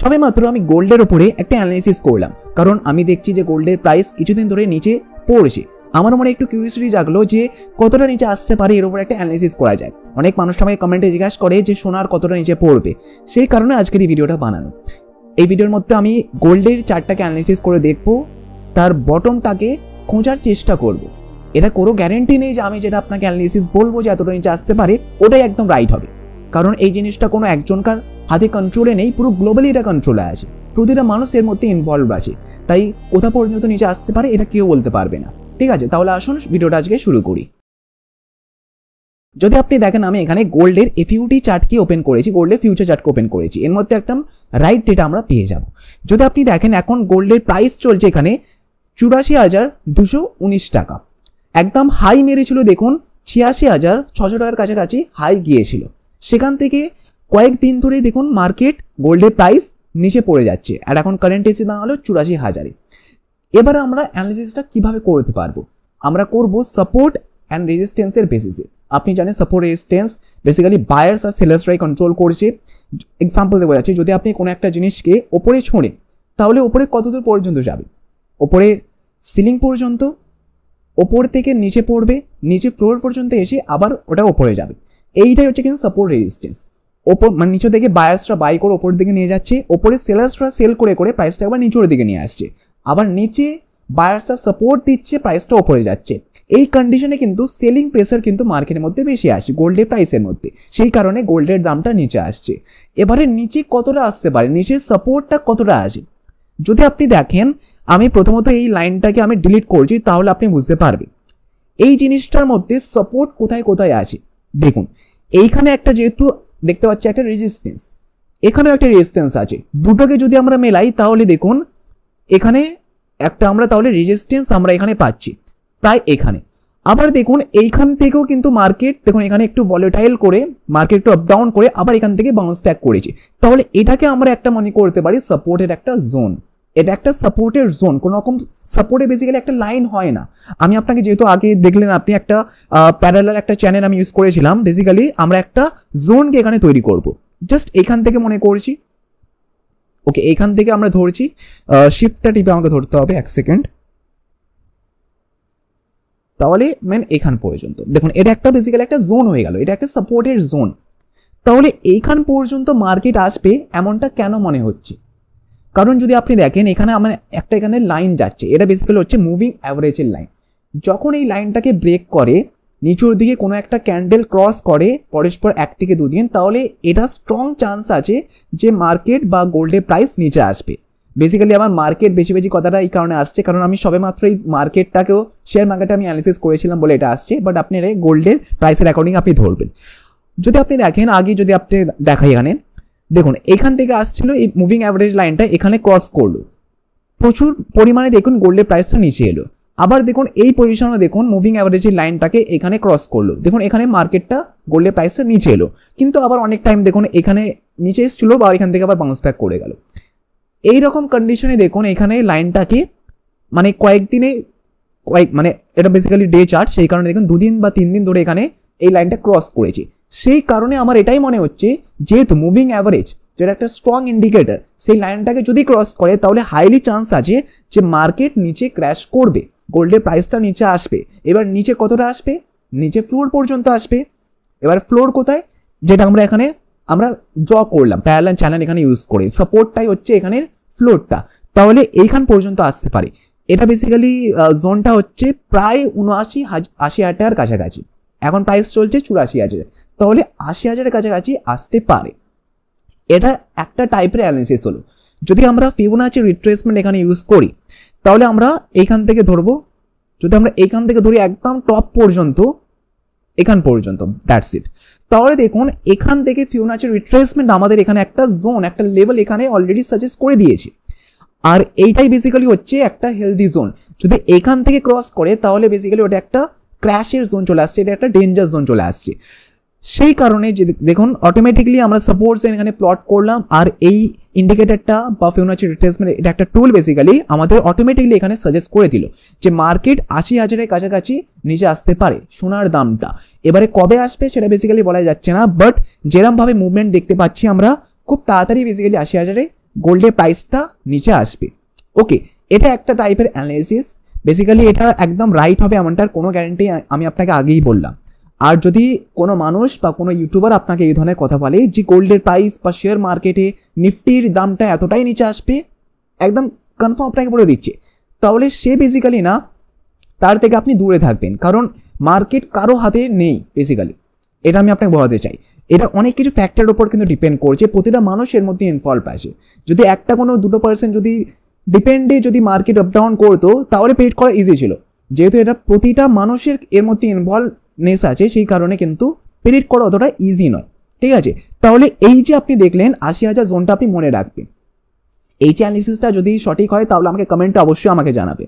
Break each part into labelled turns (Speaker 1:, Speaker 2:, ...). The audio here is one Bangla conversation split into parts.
Speaker 1: সবেমাত্র আমি গোল্ডের উপরে একটা অ্যানালিসিস করলাম, কারণ আমি দেখছি যে গোল্ডের প্রাইস কিছুদিন ধরে নিচে পড়েছে। আমার মনে একটু কিউরিয়াসিটি জাগলো যে কতটা নিচে আসতে পারে, এর উপর একটা অ্যানালিসিস করা যায়। অনেক মানুষ আমাকে কমেন্টে জিজ্ঞাসা করে যে সোনার কতটা নিচে পড়বে, সেই কারণে আজকের এই ভিডিওটা বানানো। এই ভিডিওর মধ্যে আমি গোল্ডের চার্টটাকে অ্যানালিসিস করে দেখবো, তার বটমটাকে খোঁজার চেষ্টা করব। এটা কোনো গ্যারেন্টি নেই যে আমি যেটা আপনাকে অ্যানালিসিস বলবো যে এতটা নিচে আসতে পারে ওটাই একদম রাইট হবে, কারণ এই জিনিসটা কোনো একজনকার হাতে কন্ট্রোলে নেই, পুরো গ্লোবালি এটা কন্ট্রোলে আছে, প্রতিটা মানুষ এর মধ্যে ইনভলভ আছে। তাই কোথা পর্যন্ত নিচে আসতে পারে এটা কেউ বলতে পারবে না। ঠিক আছে, তাহলে আসুন ভিডিওটা আজকে শুরু করি। যদি আপনি দেখেন আমি এখানে গোল্ডের এফইউটি চার্টকে ওপেন করেছি, গোল্ডের ফিউচার চার্টকে ওপেন করেছি, এর মধ্যে একটা রাইট ডেটা আমরা পেয়ে যাব। যদি আপনি দেখেন এখন গোল্ডের প্রাইস চলছে এখানে 84,219 টাকা, একদম হাই মেরেছিল দেখুন 86,600 টাকার কাছাকাছি হাই গিয়েছিল। সেখান থেকে কয়েকদিন ধরেই দেখুন মার্কেট গোল্ডের প্রাইস নিচে পড়ে যাচ্ছে, আর এখন কারেন্ট এসে দাঁড়ালো 84,000-এ। এবারে আমরা অ্যানালিসিসটা কিভাবে করতে পারবো, আমরা করব সাপোর্ট অ্যান্ড রেজিস্ট্যান্সের বেসিসে। আপনি জানেন সাপোর্ট রেজিস্ট্যান্স বেসিক্যালি বায়ার্স আর সেলার্সরাই কন্ট্রোল করছে। এক্সাম্পল দেওয়া যাচ্ছে, যদি আপনি কোনো একটা জিনিসকে ওপরে ছোঁড়েন তাহলে ওপরে কতদূর পর্যন্ত যাবে, ওপরে সিলিং পর্যন্ত, ওপর থেকে নিচে পড়বে, নিচে ফ্লোর পর্যন্ত এসে আবার ওটা ওপরে যাবে। এইটাই হচ্ছে কিন্তু সাপোর্ট রেজিস্ট্যান্স। ওপর মানে নিচে থেকে বায়ার্সরা বাই করে ওপর দিকে নিয়ে যাচ্ছে, ওপরে সেলার্সরা সেল করে করে প্রাইসটা আবার নিচের দিকে নিয়ে আসছে, আবার নিচে বায়ার্সরা সাপোর্ট দিচ্ছে, প্রাইসটা ওপরে যাচ্ছে। এই কন্ডিশনে কিন্তু সেলিং প্রেসার কিন্তু মার্কেটের মধ্যে বেশি আসে গোল্ডের প্রাইসের মধ্যে, সেই কারণে গোল্ডের দামটা নিচে আসছে। এবারে নিচে কতটা আসতে পারে, নিচের সাপোর্টটা কতটা আসে, যদি আপনি দেখেন আমি প্রথমত এই লাইনটাকে আমি ডিলিট করছি, তাহলে আপনি বুঝতে পারবেন এই জিনিসটার মধ্যে সাপোর্ট কোথায় কোথায় আছে। দেখুন এইখানে একটা যেহেতু দেখতে পাচ্ছি একটা রেজিস্ট্যান্স, এখানেও একটা রেজিস্ট্যান্স আছে, দুটোকে যদি আমরা মেলাই তাহলে দেখুন এখানে একটা আমরা তাহলে রেজিস্ট্যান্স আমরা এখানে পাচ্ছি প্রায় এখানে। আবার দেখুন এইখান থেকেও কিন্তু মার্কেট দেখুন এখানে একটু ভলিটাইল করে মার্কেট একটু আপ ডাউন করে আবার এখান থেকে বাউন্স ব্যাক করেছে, তাহলে এটাকে আমরা একটা মনে করতে পারি সাপোর্টের একটা জোন। এটা একটা সাপোর্টের জোন, কোনো রকম সাপোর্টে বেসিক্যালি একটা লাইন হয় না। আমি আপনাকে যেহেতু আগে দেখলেন আপনি একটা প্যারালাল একটা চ্যানেল আমি ইউজ করেছিলাম, বেসিক্যালি আমরা একটা জোনকে এখানে তৈরি করব। জাস্ট এখান থেকে মনে করছি, ওকে এখান থেকে আমরা ধরছি, শিফটটা টিপে আমাকে ধরতে হবে 1 সেকেন্ড, তাহলে মেন এখান পর্যন্ত দেখুন এটা একটা বেসিক্যালি একটা জোন হয়ে গেল, এটা একটা সাপোর্টের জোন। তাহলে এইখান পর্যন্ত মার্কেট আসবে এমনটা কেন মনে হচ্ছে, কারণ যদি আপনি দেখেন এখানে আমার একটা এখানে লাইন যাচ্ছে, এটা বেসিক্যালি হচ্ছে মুভিং অ্যাভারেজের লাইন। যখন এই লাইনটাকে ব্রেক করে নিচের দিকে কোনো একটা ক্যান্ডেল ক্রস করে পরস্পর 1 থেকে 2 দিন, তাহলে এটা স্ট্রং চান্স আছে যে মার্কেট বা গোল্ডের প্রাইস নিচে আসবে। বেসিক্যালি আমার মার্কেট বেশি বেশি কথাটা এই কারণে আসছে, কারণ আমি সবেমাত্র এই মার্কেটটাকেও শেয়ার মার্কেটে আমি অ্যানালিসিস করেছিলাম বলে এটা আসছে, বাট আপনি গোল্ডের প্রাইসের অ্যাকর্ডিং আপনি ধরবেন। যদি আপনি দেখেন আগে যদি আপনি দেখাই এখানে দেখুন এখান থেকে আসছিল এই মুভিং অ্যাভারেজ লাইনটা এখানে ক্রস করলো, প্রচুর পরিমাণে দেখুন গোল্ডের প্রাইসটা নিচে এলো। আবার দেখুন এই পজিশনে দেখুন মুভিং অ্যাভারেজের লাইনটাকে এখানে ক্রস করলো, দেখুন এখানে মার্কেটটা গোল্ডের প্রাইসটা নিচে এলো, কিন্তু আবার অনেক টাইম দেখুন এখানে নিচে এসেছিল বা এখান থেকে আবার বাউন্স ব্যাক করে গেল। এইরকম কন্ডিশনে দেখুন এখানে লাইনটাকে মানে কয়েকদিনে মানে এটা বেসিক্যালি ডে চার্ট, সেই কারণে দেখুন 2 দিন বা 3 দিন ধরে এখানে এই লাইনটা ক্রস করেছে। সেই কারণে আমার এটাই মনে হচ্ছে যেহেতু মুভিং অ্যাভারেজ যেটা একটা স্ট্রং ইন্ডিকেটর, সেই লাইনটাকে যদি ক্রস করে তাহলে হাইলি চান্স আছে যে মার্কেট নিচে ক্র্যাশ করবে, গোল্ডের প্রাইসটা নিচে আসবে। এবার নিচে কতটা আসবে, নিচে ফ্লোর পর্যন্ত আসবে। এবার ফ্লোর কোথায়, যেটা আমরা এখানে আমরা ড্র করলাম প্যারালাল চ্যানেল এখানে ইউজ করে, সাপোর্টটাই হচ্ছে এখানের ফ্লোরটা, তাহলে এইখান পর্যন্ত আসতে পারে। এটা বেসিক্যালি জোনটা হচ্ছে প্রায় 79,80,000 টাকার কাছাকাছি, এখন প্রাইস চলছে 84,000, তাহলে 80,000-এর কাছাকাছি আসতে পারে। এটা একটা টাইপের অ্যানালিসিস হলো। যদি আমরা ফিবোনাচি রিট্রেসমেন্ট এখানে ইউজ করি তাহলে আমরা এইখান থেকে ধরবো, যদি আমরা এইখান থেকে ধরি একদম টপ পর্যন্ত এখান পর্যন্ত, দ্যাটস ইট। তাহলে দেখুন এখান থেকে ফিবোনাচি রিট্রেসমেন্ট আমাদের এখানে একটা জোন একটা লেভেল এখানে অলরেডি সাজেস্ট করে দিয়েছে, আর এইটাই বেসিক্যালি হচ্ছে একটা হেলদি জোন। যদি এখান থেকে ক্রস করে তাহলে বেসিক্যালি ওটা একটা ক্র্যাশের জোন চলে আসছে, এটা একটা ডেঞ্জার জোন চলে আসছে। সেই কারণে যে দেখুন অটোমেটিকলি আমরা সাপোর্টস এখানে প্লট করলাম, আর এই ইন্ডিকেটরটা বা ফিবোনাচি রিট্রেসমেন্ট এটা একটা টুল বেসিক্যালি আমাদের অটোমেটিকলি এখানে সাজেস্ট করে দিল যে মার্কেট 80,000-এর কাছাকাছি নিচে আসতে পারে সোনার দামটা। এবারে কবে আসবে সেটা বেসিক্যালি বলা যাচ্ছে না, বাট যেরকমভাবে মুভমেন্ট দেখতে পাচ্ছি আমরা খুব তাড়াতাড়ি বেসিক্যালি 80,000-এ গোল্ডের প্রাইসটা নিচে আসবে। ওকে, এটা একটা টাইপের অ্যানালিসিস, বেসিক্যালি এটা একদম রাইট হবে এমনটার কোনো গ্যারান্টি আমি আপনাকে আগেই বললাম। আর যদি কোনো মানুষ বা কোনো ইউটিউবার আপনাকে এই ধরনের কথা বলে যে গোল্ডের প্রাইস বা শেয়ার মার্কেটে নিফটির দামটা এতটাই নিচে আসবে, একদম কনফার্ম আপনাকে বলে দিচ্ছে, তাহলে সে বেসিক্যালি না, তার থেকে আপনি দূরে থাকবেন। কারণ মার্কেট কারো হাতে নেই বেসিক্যালি, এটা আমি আপনাকে বোঝাতে চাই। এটা অনেক কিছু ফ্যাক্টরের উপর কিন্তু ডিপেন্ড করছে, প্রতিটা মানুষের মধ্যে ইনভলভ আছে। যদি একটা কোনো 2% যদি ডিপেন্ডে যদি মার্কেট আপ ডাউন করতো তাহলে প্রেডিক্ট করা ইজি ছিল, যেহেতু এটা প্রতিটা মানুষের এর মধ্যে ইনভলভনেস আছে, সেই কারণে কিন্তু প্রেডিক্ট করা অতটা ইজি নয়। ঠিক আছে, তাহলে এই যে আপনি দেখলেন 80,000 জোনটা আপনি মনে রাখবেন। এই যে অ্যানালিসিসটা যদি সঠিক হয় তাহলে আমাকে কমেন্টে অবশ্যই আমাকে জানাবে।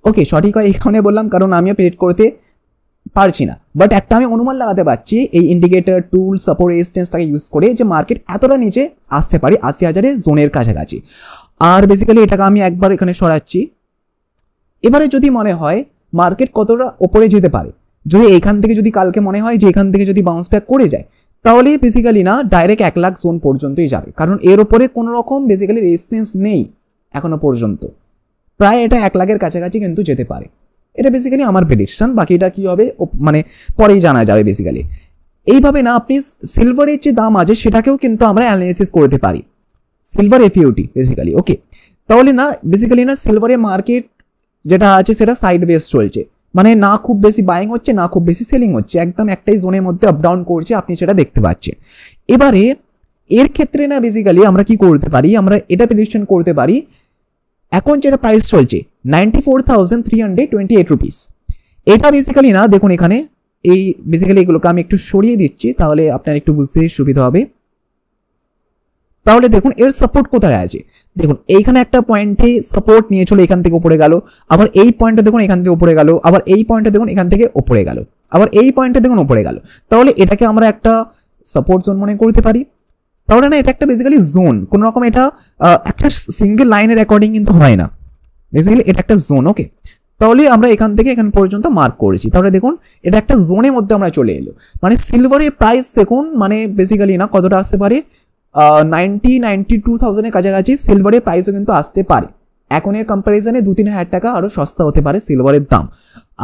Speaker 1: ওকে, সঠিক হয় এখানে বললাম কারণ আমিও প্রেডিক্ট করতে পারছি না, বাট একটা আমি অনুমান লাগাতে পারছি এই ইন্ডিকেটর টুল সাপোর্ট রেজিস্ট্যান্সটাকে ইউজ করে যে মার্কেট এতটা নিচে আসতে পারে 80,000 জোনের কাছাকাছি। আর বেসিক্যালি এটাকে আমি একবার এখানে সরাচ্ছি। এবারে যদি মনে হয় মার্কেট কতটা ওপরে যেতে পারে, যদি এইখান থেকে যদি কালকে মনে হয় যে এখান থেকে যদি বাউন্স ব্যাক করে যায়, তাহলে বেসিক্যালি না ডাইরেক্ট 1 লাখ জোন পর্যন্তই যাবে, কারণ এর ওপরে কোনো রকম বেসিক্যালি রেজিস্ট্যান্স নেই এখনো পর্যন্ত। প্রায় এটা 1 লাখের কাছাকাছি কিন্তু যেতে পারে, এটা বেসিক্যালি আমার প্রেডিকশন। বাকিটা কী হবে মানে পরেই জানা যাবে বেসিক্যালি। এইভাবে না আপনি সিলভারের যে দাম আছে সেটাকেও কিন্তু আমরা অ্যানালিসিস করতে পারি, সিলভার এফইউটি বেসিক্যালি। ওকে, তাহলে না বেসিক্যালি না সিলভারের মার্কেট যেটা আছে সেটা সাইড বেস চলছে, মানে না খুব বেশি বাইং হচ্ছে না খুব বেশি সেলিং হচ্ছে, একদম একটাই জোনের মধ্যে আপ ডাউন করছে, আপনি সেটা দেখতে পাচ্ছেন। এবারে এর ক্ষেত্রে না বেসিক্যালি আমরা কি করতে পারি, আমরা এটা প্রেডিকশন করতে পারি এখন যেটা প্রাইস চলছে 94,328 রুপিস, এটা বেসিক্যালি না দেখুন এখানে এই বেসিক্যালি এগুলোকে আমি একটু সরিয়ে দিচ্ছি তাহলে আপনার একটু বুঝতে সুবিধা হবে। তাহলে দেখুন এর সাপোর্ট কোথায় আছে, দেখুন এইখানে একটা পয়েন্টে সাপোর্ট নিয়ে চলে এখান থেকে উপরে গেল, আবার এই পয়েন্টে দেখুন এখান থেকে উপরে গেল, আবার এই পয়েন্টে দেখুন এখান থেকে উপরে গেল, আবার এই পয়েন্টে দেখুন উপরে গেল। তাহলে এটাকে আমরা একটা সাপোর্ট জোন মনে করতে পারি। তাহলে না এটা একটা বেসিক্যালি জোন, কোনো রকম এটা একটা সিঙ্গেল লাইনের অ্যাকর্ডিং কিন্তু হয় না, বেসিক্যালি এটা একটা জোন। ওকে, তাহলে আমরা এখান থেকে এখান পর্যন্ত মার্ক করেছি, তাহলে দেখুন এটা একটা জোনের মধ্যে আমরা চলে এলো। মানে সিলভারের প্রাইস দেখুন মানে বেসিক্যালি না কতটা আসতে পারে 92,000-92,000 কাছাকাছি সিলভারের প্রাইসও কিন্তু আসতে পারে। এখনের কম্প্যারিজনে 2-3 হাজার টাকা আরও সস্তা হতে পারে সিলভারের দাম।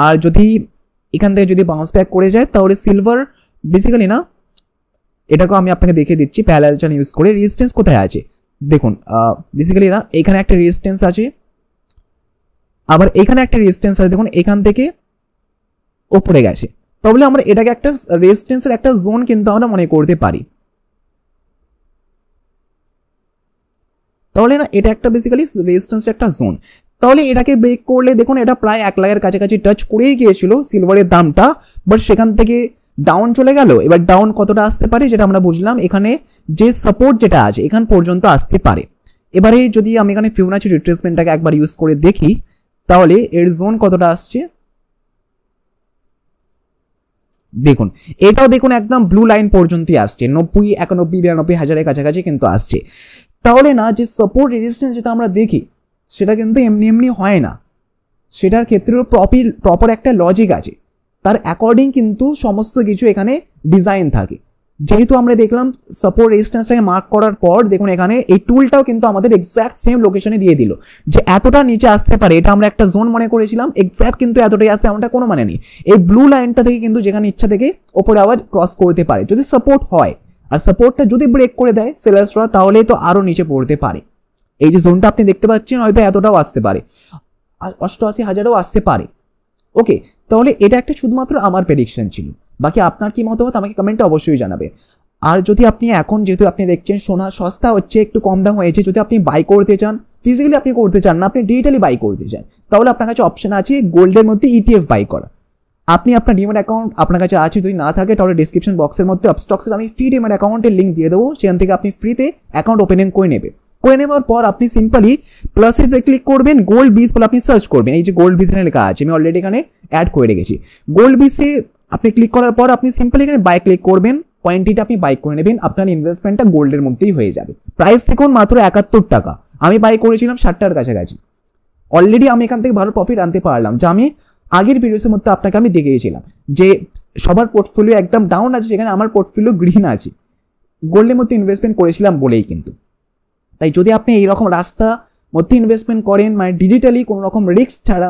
Speaker 1: আর যদি এখান থেকে যদি বাউন্স ব্যাক করে যায় তাহলে সিলভার বেসিক্যালি না, এটাকেও আমি আপনাকে দেখিয়ে দিচ্ছি প্যারালাল চার্ট ইউজ করে রেজিস্ট্যান্স কোথায় আছে। দেখুন বেসিক্যালি না এখানে একটা রেজিস্ট্যান্স আছে, আবার এখানে একটা রেজিস্ট্যান্স আছে, দেখুন এখান থেকে ওপরে গেছে, তাহলে আমরা এটাকে একটা রেজিস্ট্যান্সের একটা জোন কিন্তু আমরা মনে করতে পারি। তাহলে না এটা একটা বেসিক্যালি রেজিস্ট্যান্সের একটা জোন, তাহলে এটাকে ব্রেক করলে দেখুন এটা প্রায় 1 লাখের কাছাকাছি টাচ করেই গিয়েছিল সিলভারের দামটা, বাট সেখান থেকে ডাউন চলে গেল। এবার ডাউন কতটা আসতে পারে যেটা আমরা বুঝলাম, এখানে যে সাপোর্ট যেটা আছে এখান পর্যন্ত আসতে পারে। এবারে যদি আমি এখানে ফিবোনাচি রিট্রেসমেন্টটাকে একবার ইউজ করে দেখি তাহলে এর জোন কতটা আসছে, দেখুন এটাও দেখুন একদম ব্লু লাইন পর্যন্তই আসছে, 90, 91, 92 হাজারের কাছাকাছি কিন্তু আসছে। তাহলে না যে সাপোর্ট রেজিস্ট্যান্স যেটা আমরা দেখি সেটা কিন্তু এমনি এমনি হয় না, সেটার ক্ষেত্রেও প্রপার একটা লজিক আছে, তার অ্যাকর্ডিং কিন্তু সমস্ত কিছু এখানে ডিজাইন থাকে। যেহেতু আমরা দেখলাম সাপোর্ট রেজিস্ট্যান্সটাকে মার্ক করার পর দেখুন এখানে এই টুলটাও কিন্তু আমাদের এক্স্যাক্ট সেম লোকেশনে দিয়ে দিল যে এতটা নিচে আসতে পারে, এটা আমরা একটা জোন মনে করেছিলাম, এক্স্যাক্ট কিন্তু এতটাই আসবে এমনটা কোনো মানে নেই। এই ব্লু লাইনটা থেকে কিন্তু যেখানে ইচ্ছা থেকে ওপরে আবার ক্রস করতে পারে যদি সাপোর্ট হয়, আর সাপোর্টটা যদি ব্রেক করে দেয় সেলার্সরা তাহলে তো আরও নিচে পড়তে পারে। এই যে জোনটা আপনি দেখতে পাচ্ছেন হয়তো এতটাও আসতে পারে, 88,000ও আসতে পারে। ওকে, তাহলে এটা একটা শুধুমাত্র আমার প্রেডিকশন ছিল, বাকি আপনার কি মতামত আমাকে কমেন্টে অবশ্যই জানাবে। আর যদি আপনি এখন যেহেতু আপনি দেখছেন সোনা সস্তা হচ্ছে, একটু কম দাম হয়েছে, যদি আপনি বাই করতে চান, ফিজিক্যালি আপনি করতে চান না, আপনি ডিজিটালি বাই করতে চান, তাহলে আপনার কাছে অপশন আছে গোল্ডের মধ্যে ETF বাই করা। আপনি আপনার ডিমেট অ্যাকাউন্ট আপনার কাছে আছে, যদি না থাকে তাহলে ডিসক্রিপশন বক্সের মধ্যে আপস্টক্সের আমি ফ্রি ডিমেট অ্যাকাউন্টের লিঙ্ক দিয়ে দেবো, সেখান থেকে আপনি ফ্রিতে অ্যাকাউন্ট ওপেনিং করে নেওয়ার পর আপনি সিম্পলি প্লাসে ক্লিক করবেন, গোল্ড বিজ বলে আপনি সার্চ করবেন, এই যে গোল্ড বিজ এখানে লেখা আছে, আমি অলরেডি এখানে অ্যাড করে রেখেছি। গোল্ড বিজে আপনি ক্লিক করার পর আপনি সিম্পলি এখানে বাই ক্লিক করবেন, কোয়ান্টিটি আপনি বাই করে নেবেন, আপনার ইনভেস্টমেন্টটা গোল্ডের মধ্যেই হয়ে যাবে। প্রাইস দেখুন মাত্র 71 টাকা, আমি বাই করেছিলাম 60 টাকার কাছাকাছি। অলরেডি আমি এখান থেকে ভালো প্রফিট আনতে পারলাম, যা আমি আগের ভিডিওসের মধ্যে আপনাকে আমি দেখিয়েছিলাম যে সবার পোর্টফোলিও একদম ডাউন আছে, সেখানে আমার পোর্টফোলিও গ্রিন আছে, গোল্ডের মধ্যে ইনভেস্টমেন্ট করেছিলাম বলেই কিন্তু। তাই যদি আপনি এইরকম রাস্তা মধ্যে ইনভেস্টমেন্ট করেন, মানে ডিজিটালি কোনো রকম রিস্ক ছাড়া,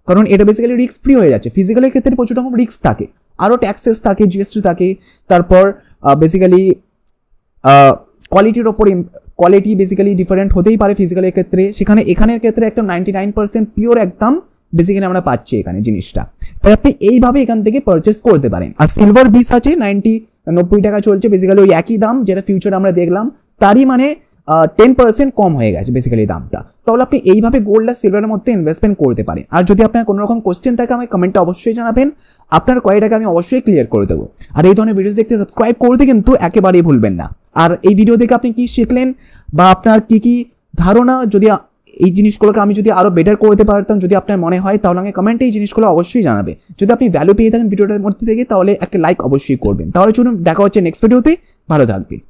Speaker 1: কারণ এটা বেসিক্যালি রিস্ক ফ্রি হয়ে যাচ্ছে। ফিজিক্যালের ক্ষেত্রে প্রচুর রকম রিস্ক থাকে, আরও ট্যাক্সেস থাকে, জিএসটি থাকে, তারপর বেসিক্যালি কোয়ালিটির ওপর কোয়ালিটি বেসিক্যালি ডিফারেন্ট হতেই পারে ফিজিক্যালের ক্ষেত্রে, সেখানে এখানের ক্ষেত্রে একদম 99% পিওর একদম বেসিক্যালি আমরা পাচ্ছি এখানে জিনিসটা। তাই আপনি এইভাবে এখান থেকে পারচেস করতে পারেন। আর সিলভার 20 আছে 90 টাকা চলছে, বেসিক্যালি ওই একই দাম যেটা ফিউচার আমরা দেখলাম, তারই মানে 10% কম হয়ে গেছে বেসিক্যালি দামটা। তাহলে আপনি এইভাবে গোল্ড আর সিলভারের মধ্যে ইনভেস্টমেন্ট করতে পারেন। আর যদি আপনার কোনো রকম কোশ্চেন থাকে আমাকে কমেন্টে অবশ্যই জানাবেন, আপনার কোয়ারিটাকে আমি অবশ্যই ক্লিয়ার করে দেবো। আর এই ধরনের ভিডিওস দেখতে সাবস্ক্রাইব করতে কিন্তু একেবারেই ভুলবেন না। আর এই ভিডিও থেকে আপনি কি শিখলেন বা আপনার কি ধারণা, যদি এই জিনিসগুলোকে আমি যদি আরও বেটার করতে পারতাম, যদি আপনার মনে হয়, তাহলে আমাকে কমেন্টে এই জিনিসগুলো অবশ্যই জানাবে। যদি আপনি ভ্যালু পেয়ে থাকেন ভিডিওটার মধ্যে থেকে, তাহলে একটা লাইক অবশ্যই করবেন। তাহলে চলুন দেখা হচ্ছে নেক্সট ভিডিওতে, ভালো থাকবেন।